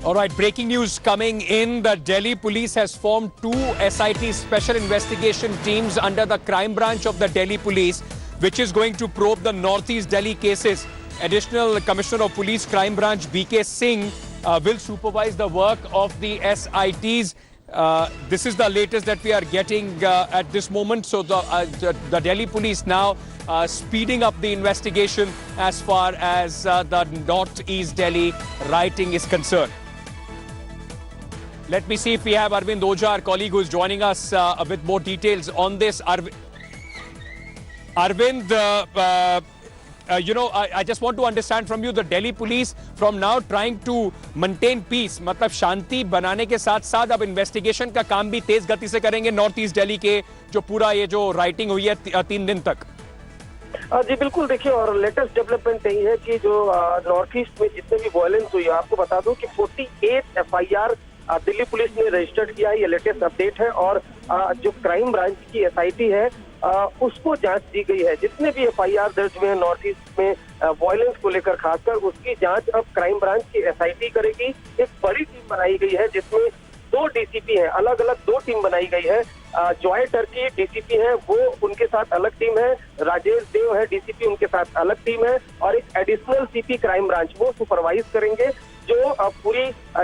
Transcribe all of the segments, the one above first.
All right, breaking news coming in. The Delhi police has formed two SIT special investigation teams under the crime branch of the Delhi police, which is going to probe the Northeast Delhi cases. Additional Commissioner of Police Crime Branch B.K. Singh will supervise the work of the SITs. This is the latest that we are getting at this moment. So the Delhi police now speeding up the investigation as far as the Northeast Delhi rioting is concerned. Let me see if we have Arvind Oja, our colleague, who is joining us with more details on this. Arvind, I just want to understand from you, the Delhi police from now trying to maintain peace, मतलब शांति बनाने के साथ साथ अब investigation का काम भी तेज गति से करेंगे नॉर्थ ईस्ट दिल्ली के जो पूरा ये जो राइटिंग हुई है 3 दिन तक। जी बिल्कुल, देखिए, और लेटेस्ट डेवलपमेंट यही है कि जो नॉर्थ ईस्ट में जितने भी वायलेंस हुई है, आपको बता दूं कि 48 FIR दिल्ली पुलिस ने रजिस्टर्ड किया है। ये लेटेस्ट अपडेट है और जो क्राइम ब्रांच की SIT है उसको जांच दी गई है। जितने भी FIR दर्ज हुए हैं नॉर्थ ईस्ट में वायलेंस को लेकर, खासकर उसकी जांच अब क्राइम ब्रांच की SIT करेगी। एक बड़ी टीम बनाई गई है जिसमें 2 DCP हैं, अलग अलग 2 टीम बनाई गई है। जॉय टर्की DCP है, वो उनके साथ अलग टीम है। राजेश देव है DCP, उनके साथ अलग टीम है। और एक एडिशनल CP क्राइम ब्रांच वो सुपरवाइज करेंगे जो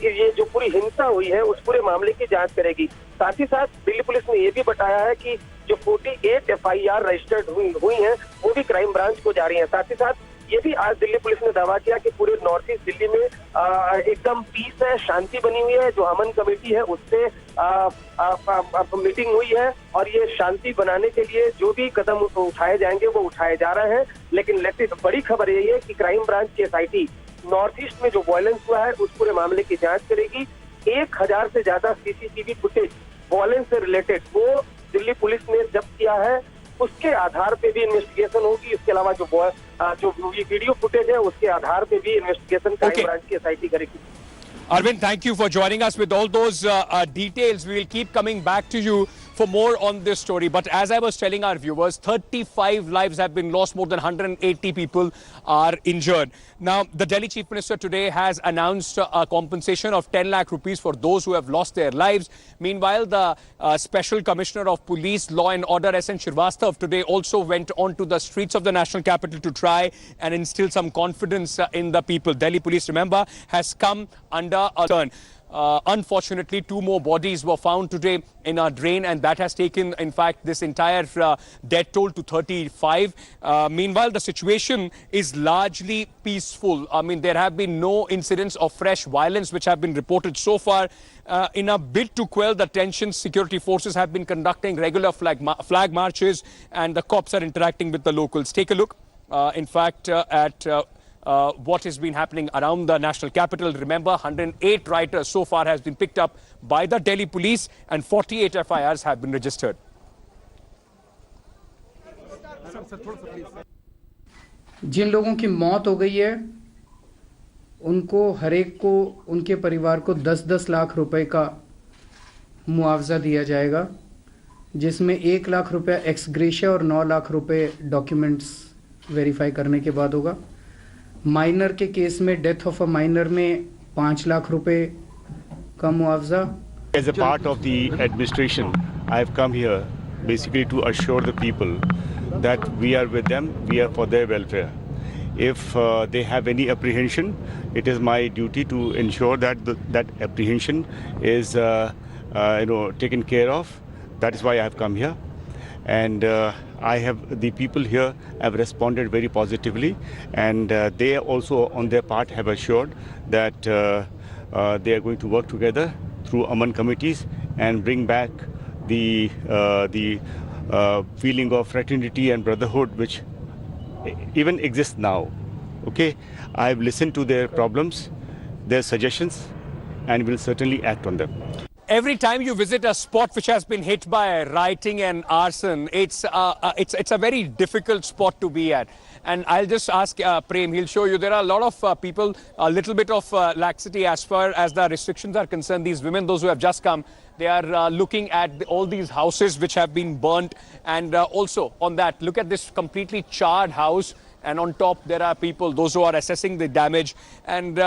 ये जो पूरी हिंसा हुई है उस पूरे मामले की जांच करेगी। साथ ही साथ दिल्ली पुलिस ने ये भी बताया है कि जो 48 FIR रजिस्टर्ड हुई हैं वो भी क्राइम ब्रांच को जा रही है। साथ ही साथ ये भी आज दिल्ली पुलिस ने दावा किया कि पूरे नॉर्थ ईस्ट दिल्ली में एकदम पीस है, शांति बनी हुई है। जो अमन कमेटी है उससे मीटिंग हुई है और ये शांति बनाने के लिए जो भी कदम उठाए जाएंगे वो उठाए जा रहे हैं। लेकिन लेटेस्ट बड़ी खबर यही है कि क्राइम ब्रांच की SIT नॉर्थ ईस्ट में जो वायलेंस हुआ है उस पूरे मामले की जांच करेगी। 1000 से ज्यादा CCTV फुटेज वायलेंस से रिलेटेड वो दिल्ली पुलिस ने जब्त किया है, उसके आधार पे भी इन्वेस्टिगेशन होगी। इसके अलावा जो वीडियो फुटेज है उसके आधार पे भी इन्वेस्टिगेशन क्राइम ब्रांच की SIT करेगी। Arvind, thank you for joining us with all those details. We will keep coming back to you for more on this story. But as I was telling our viewers, 35 lives have been lost, more than 180 people are injured. Now, the Delhi Chief Minister today has announced a compensation of 10 lakh rupees for those who have lost their lives. Meanwhile, the Special Commissioner of Police, Law and Order, S.N. Srivastava, today also went onto the streets of the national capital to try and instill some confidence in the people. Delhi Police, remember, has come under a turn. Unfortunately, 2 more bodies were found today in a drain, and that has taken, in fact, this entire death toll to 35. Meanwhile, the situation is largely peaceful. I mean, there have been no incidents of fresh violence which have been reported so far. In a bid to quell the tensions, security forces have been conducting regular flag marches, and the cops are interacting with the locals. Take a look, in fact, at what has been happening around the national capital. Remember, 108 rioters so far has been picked up by the Delhi police and 48 FIRs have been registered. जिन लोगों की मौत हो गई है उनको हर एक को, उनके परिवार को 10-10 लाख रुपए का मुआवजा दिया जाएगा, जिसमें 1 लाख रुपए एक्स ग्रेशिया और 9 लाख रुपए डॉक्यूमेंट्स वेरीफाई करने के बाद होगा। माइनर के केस में, डेथ ऑफ अ माइनर में 5 लाख रुपए का मुआवजा। As a part of the administration, I have come here basically to assure the people that we are with them, we are for their welfare. If they have any apprehension, it is my duty to ensure that that apprehension is taken care of. That is why I have come here. And the people here have responded very positively, and they also on their part have assured that they are going to work together through Aman committees and bring back the feeling of fraternity and brotherhood which even exists now. Okay, I have listened to their problems, their suggestions, and will certainly act on them. Every time you visit a spot which has been hit by rioting and arson, it's a very difficult spot to be at. And I'll just ask Prem, he'll show you there are a lot of people, a little bit of laxity as far as the restrictions are concerned. These women, those who have just come, they are looking at all these houses which have been burnt. And also on that, look at this completely charred house. And on top, there are people, those who are assessing the damage. And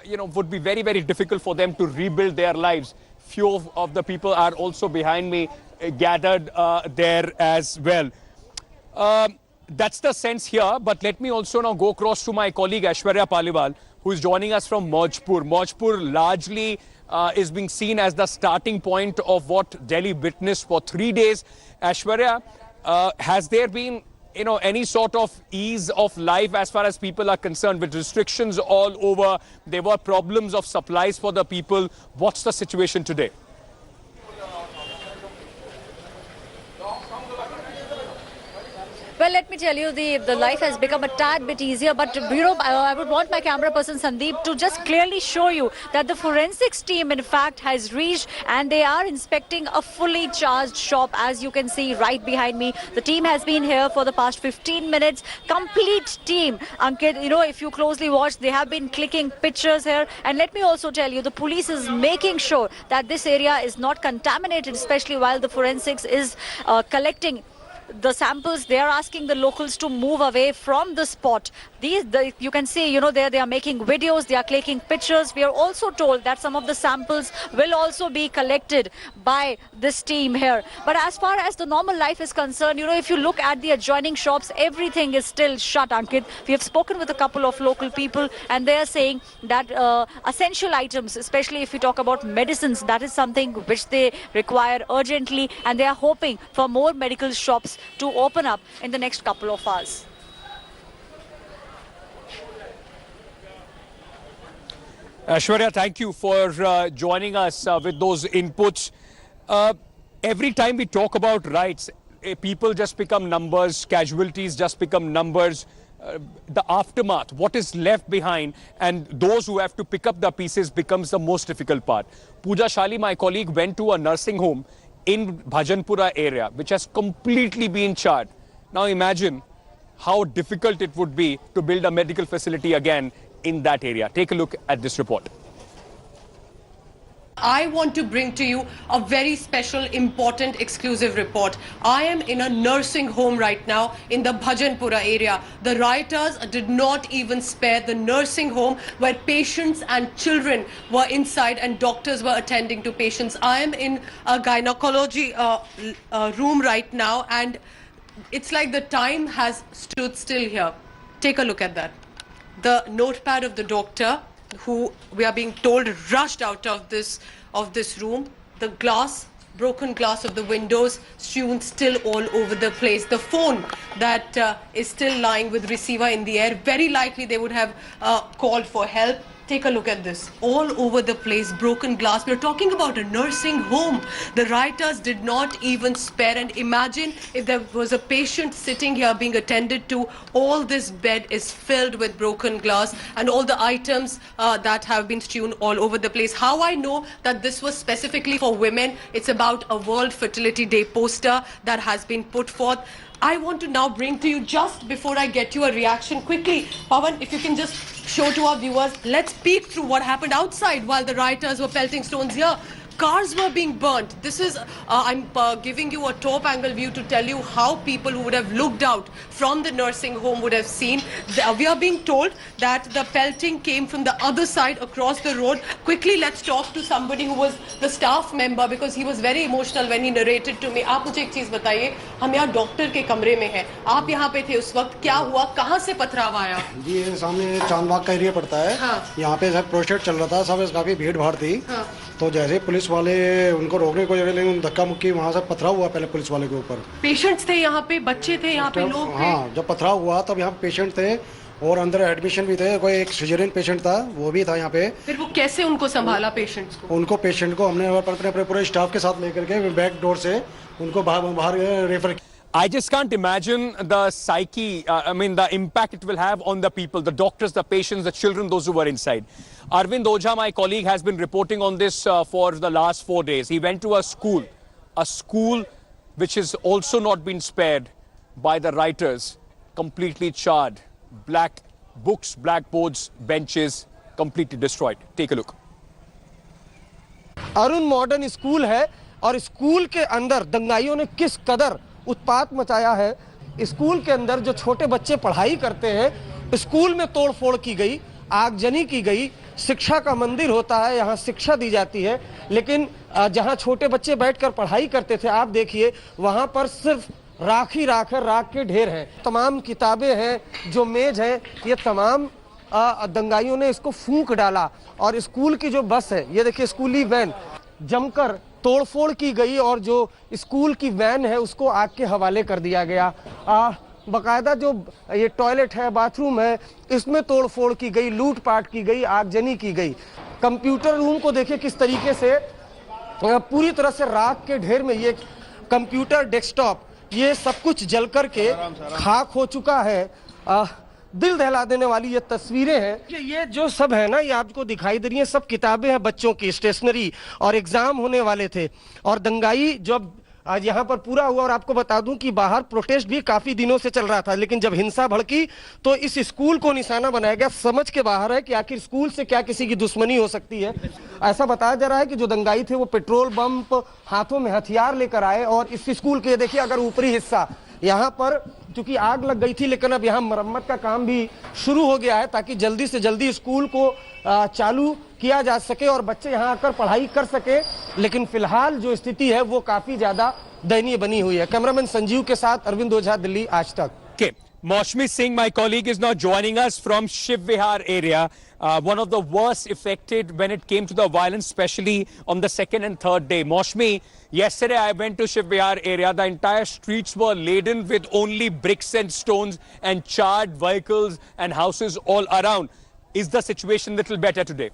would be very, very difficult for them to rebuild their lives. Few of the people are also behind me gathered there as well. That's the sense here, but let me also now go across to my colleague Aishwarya Paliwal, who is joining us from Maujpur. Maujpur largely is being seen as the starting point of what Delhi witnessed for 3 days. Aishwarya, has there been any sort of ease of life as far as people are concerned, with restrictions all over? There were problems of supplies for the people. What's the situation today? Well, let me tell you, the life has become a tad bit easier, but I would want my camera person Sandeep to just clearly show you that the forensics team in fact has reached and they are inspecting a fully charged shop, as you can see right behind me. The team has been here for the past 15 minutes, complete team. Ankit, if you closely watch, they have been clicking pictures here, and let me also tell you, the police is making sure that this area is not contaminated, especially while the forensics is collecting the samples. They are asking the locals to move away from the spot. You can see, there they are making videos, they are clicking pictures. We are also told that some of the samples will also be collected by this team here. But as far as the normal life is concerned, if you look at the adjoining shops, everything is still shut, Ankit. We have spoken with a couple of local people and they are saying that essential items, especially if we talk about medicines, that is something which they require urgently, and they are hoping for more medical shops to open up in the next couple of hours. Aishwarya, thank you for joining us with those inputs. Every time we talk about rights, people just become numbers, casualties just become numbers. The aftermath, what is left behind, and those who have to pick up the pieces becomes the most difficult part. Pooja Shali, my colleague, went to a nursing home in Bhajanpura area, which has completely been charred. Now imagine how difficult it would be to build a medical facility again in that area. Take a look at this report. I want to bring to you a very special, important, exclusive report. I am in a nursing home right now in the Bhajanpura area. The rioters did not even spare the nursing home where patients and children were inside and doctors were attending to patients. I am in a gynecology room right now, and it's like the time has stood still here. Take a look at that. The notepad of the doctor, who we are being told rushed out of this room. The glass, broken glass of the windows strewn still all over the place. The phone that is still lying with receiver in the air. Very likely they would have called for help. Take a look at this. All over the place, broken glass. We're talking about a nursing home. The rioters did not even spare. And imagine if there was a patient sitting here being attended to. All this bed is filled with broken glass and all the items that have been strewn all over the place. How I know that this was specifically for women? It's about a World Fertility Day poster that has been put forth. I want to now bring to you, just before I get you a reaction, quickly, Pawan, if you can just show to our viewers, let's peek through what happened outside while the rioters were pelting stones here. Cars were being burnt. This is, I'm giving you a top angle view to tell you how people who would have looked out from the nursing home would have seen. We are being told that the pelting came from the other side across the road. Quickly, let's talk to somebody who was the staff member, because he was very emotional when he narrated to me. आप मुझे एक चीज बताइए, हम यहाँ doctor के कमरे में हैं, आप यहाँ पे थे उस वक्त, क्या हुआ, कहाँ से पथराव आया? जी ये सामने चांदबाग का एरिया पड़ता है। हाँ। यहाँ पे सब प्रोटेस्ट चल रहा था, सब काफी भीड़ भाड़ थी। हाँ। तो जैसे पुलिस वाले उनको रोकने की कोशिश, लेकिन धक्का मुक्की वहाँ से पथराव हुआ पहले पुलिस वाले के ऊपर। पेशेंट्स थे यहाँ पे, बच्चे थे यहाँ पे, लोग थे। हाँ, जब पथराव हुआ तब यहाँ पेशेंट थे और अंदर एडमिशन भी थे। कोई एक सिजेरियन पेशेंट था, वो भी था यहाँ पे। फिर वो कैसे उनको संभाला पेशेंट्स को? उनको पेशेंट को हमने अपने पूरे स्टाफ के साथ लेकर के बैक डोर से उनको बाहर रेफर किया। I just can't imagine the psyche, the impact it will have on the people, the doctors, the patients, the children, those who were inside. Arvind Ojha, my colleague, has been reporting on this for the last 4 days. He went to a school which has also not been spared by the rioters, completely charred. Black books, blackboards, benches, completely destroyed. Take a look. Arun modern school है और school के अंदर दंगाइयों ने किस कदर उत्पात मचाया है। स्कूल के अंदर जो छोटे बच्चे पढ़ाई करते हैं, स्कूल में तोड़फोड़ की गई, आगजनी की गई, शिक्षा का मंदिर होता है, यहाँ शिक्षा दी जाती है, लेकिन जहाँ छोटे बच्चे बैठकर पढ़ाई करते थे, आप देखिए वहाँ पर सिर्फ राख ही राख है, राख के ढेर हैं। तमाम किताबें हैं, जो मेज है, ये तमाम दंगाइयों ने इसको फूंक डाला। और स्कूल की जो बस है, ये देखिए स्कूली वैन, जमकर तोड़फोड़ की गई और जो स्कूल की वैन है उसको आग के हवाले कर दिया गया। बकायदा जो ये टॉयलेट है, बाथरूम है, इसमें तोड़फोड़ की गई, लूटपाट की गई, आगजनी की गई। कंप्यूटर रूम को देखिए किस तरीके से पूरी तरह से राख के ढेर में, ये कंप्यूटर, डेस्कटॉप, ये सब कुछ जल करके खाक हो चुका है। दिल दहला देने वाली ये तस्वीरें हैं कि ये जो सब है ना, ये आपको दिखाई दे रही है, सब किताबें हैं बच्चों की, स्टेशनरी, और एग्जाम होने वाले थे। और दंगाई जब आज यहाँ पर पूरा हुआ, और आपको बता दूं कि बाहर प्रोटेस्ट भी काफी दिनों से चल रहा था, लेकिन जब हिंसा भड़की तो इस स्कूल को निशाना बनाया गया। समझ के बाहर है कि आखिर स्कूल से क्या किसी की दुश्मनी हो सकती है। ऐसा बताया जा रहा है कि जो दंगाई थे वो पेट्रोल बम, हाथों में हथियार लेकर आए और इस स्कूल के, देखिए अगर ऊपरी हिस्सा यहाँ पर चूंकि आग लग गई थी, लेकिन अब यहाँ मरम्मत का काम भी शुरू हो गया है ताकि जल्दी से जल्दी स्कूल को चालू किया जा सके और बच्चे यहाँ आकर पढ़ाई कर सके। लेकिन फिलहाल जो स्थिति है वो काफी ज्यादा दयनीय बनी हुई है। कैमरामैन संजीव के साथ अरविंद ओझा, दिल्ली, आज तक। Okay. Maushmi Singh, my colleague, is now joining us from Shiv Vihar area, one of the worst affected when it came to the violence, especially on the second and third day. Maushmi, yesterday I went to Shiv Vihar area. The entire streets were laden with only bricks and stones and charred vehicles and houses all around. Is the situation little better today?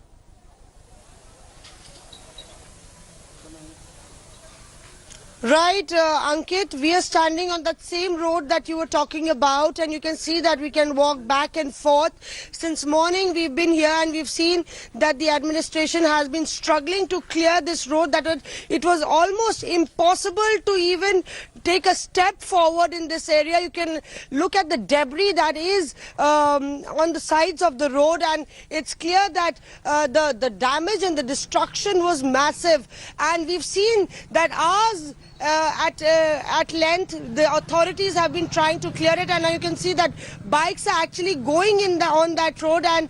Right, Ankit, we are standing on that same road that you were talking about, and you can see that we can walk back and forth. Since morning we've been here and we've seen that the administration has been struggling to clear this road, that it was almost impossible to even take a step forward in this area. You can look at the debris that is on the sides of the road, and it's clear that the damage and the destruction was massive. And we've seen that ours at length the authorities have been trying to clear it, and now you can see that bikes are actually going on that road, and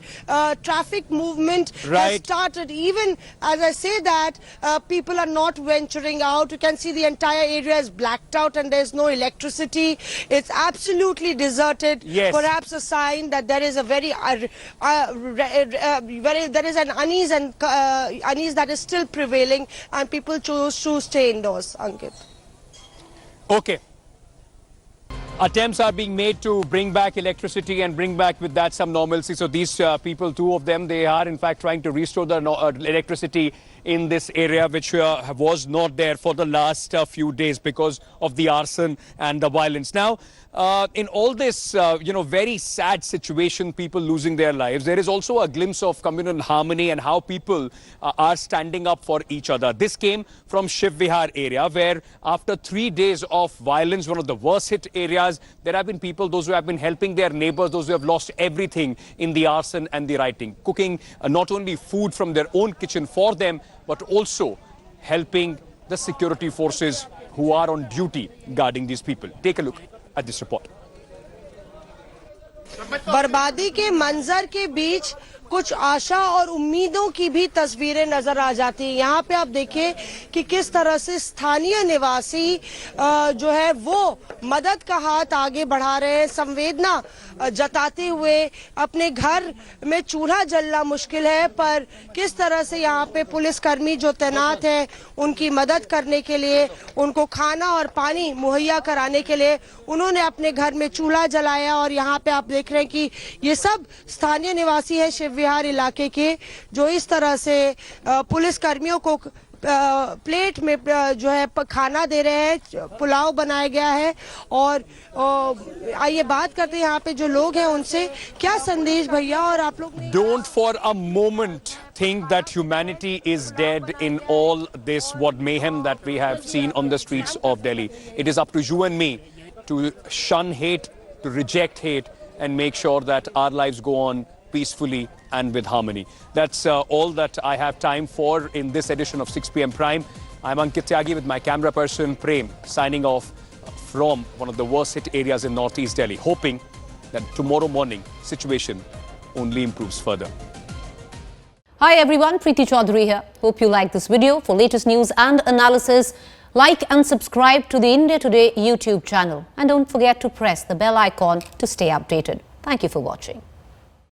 traffic movement has started. Even as I say that, people are not venturing out. You can see the entire area is blacked out and there's no electricity. It's absolutely deserted. Yes. Perhaps a sign that there is a there is an unease and unease that is still prevailing, and people choose to stay indoors. Ankit. Okay. Attempts are being made to bring back electricity and bring back with that some normalcy. So these people, two of them, they are in fact trying to restore the electricity in this area, which was not there for the last few days because of the arson and the violence. Now, in all this, very sad situation, people losing their lives, there is also a glimpse of communal harmony and how people are standing up for each other. This came from Shiv Vihar area, where after 3 days of violence, one of the worst hit areas, there have been people, those who have been helping their neighbors, those who have lost everything in the arson and the rioting, cooking not only food from their own kitchen for them, but also helping the security forces who are on duty guarding these people. Take a look at this report. बर्बादी के मंजर के बीच कुछ आशा और उम्मीदों की भी तस्वीरें नजर आ जाती हैं। यहाँ पे आप देखिए कि किस तरह से स्थानीय निवासी जो है वो मदद का हाथ आगे बढ़ा रहे हैं, संवेदना जताते हुए। अपने घर में चूल्हा जलना मुश्किल है, पर किस तरह से यहाँ पे पुलिसकर्मी जो तैनात हैं उनकी मदद करने के लिए, उनको खाना और पानी मुहैया कराने के लिए उन्होंने अपने घर में चूल्हा जलाया। और यहाँ पे आप देख रहे हैं कि ये सब स्थानीय निवासी है शिव विहार इलाके के, जो इस तरह से पुलिस कर्मियों को प्लेट में जो है खाना दे रहे हैं, पुलाव बनाया गया है। और आइए बात करते हैं यहाँ पे जो लोग हैं उनसे। क्या संदेश भैया और आप लोग? Don't for a moment think that humanity is dead in all this what mayhem that we have seen on the streets of Delhi. It is up to you and me to shun hate, to reject hate, and make sure that our lives go on peacefully and with harmony. That's all that I have time for in this edition of 6 PM Prime. I'm Ankit Tyagi with my camera person Prem, signing off from one of the worst hit areas in Northeast Delhi, hoping that tomorrow morning situation only improves further. Hi everyone, Preeti Chaudhary here. Hope you like this video. For latest news and analysis, like and subscribe to the India Today YouTube channel. And don't forget to press the bell icon to stay updated. Thank you for watching.